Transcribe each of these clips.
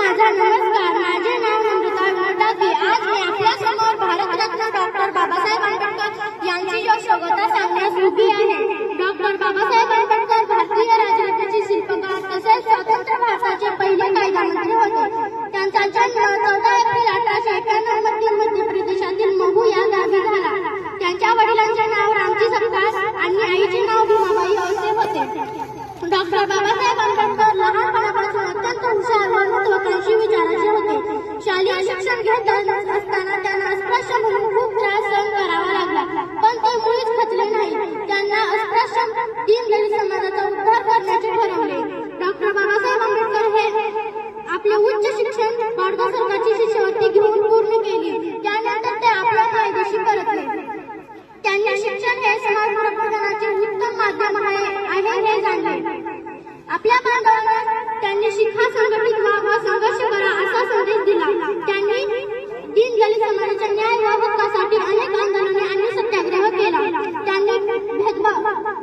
माझा नमस्कार. माझे नाव नम्रता विनोदावी. आज मी आपल्यासमोर भारतरत्न डॉक्टर बाबासाहेब आंबेडकर यांची यशोगाथा सांगण्यास उभी आहे. डॉक्टर बाबासाहेब आंबेडकर भारतीय राज्यघटनेचे शिल्पकार तसेच स्वतंत्र भारताचे पहिले कायदामंत्री होते. त्यांचा जन्म 14 एप्रिल 1891 मध्ये मध्य प्रदेशातील महू या गावी झाला. त्यांच्या वडिलांचे नाव रामजी जगताप आणि आईचे नाव भीमाबाई असे होते. डॉक्टर बाबासाहेब आंबेडकर लहानपणापासून अत्यंत हुशार व महत्त्वाकांक्षी विचाराचे होते. शालेय शिक्षण घेत असताना त्यांना अस्पृश्य म्हणून खूप त्रास सहन करावा लागला, पण ते मुळीच खचले नाही. त्यांना अस्पृश्य दीनदलित समाजाचा उद्धार करण्याचे ठरवले. डॉक्टर बाबासाहेब आंबेडकर हे आपले उच्च शिक्षण बडोदा सरकारची शिष्यवृत्ती घेऊन पूर्ण केली. त्यानंतर ते आपल्या मायदेशी परतले. त्यांनी शिक्षण हे समाज प्रबोधनाचे उत्तम माध्यम आहे हे जाणले. आपल्या बांधवांना त्यांनी शिक्षा, संघटित व्हा व संघर्ष करा असा संदेश दिला. त्यांनी दीनदलित समाजाच्या न्याय व हक्कासाठी अनेक आंदोलने आणि सत्याग्रह केला. त्यांनी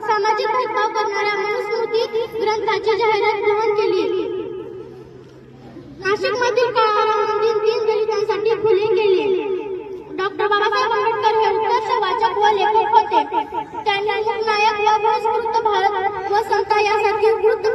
सामाजिक भेदभाव करणाऱ्या मनुस्मृती ग्रंथाची जाहिरात ग्रहण केली. नाशिकमधील काळाराम दीनदलितांसाठी खुले केले. डॉक्टर बाबासाहेब आंबेडकर हे उत्कर्ष वाचक व लेखक होते. त्यांनी लोकनायक व बहिष्कृत भारत व समता यासारखे वृत्त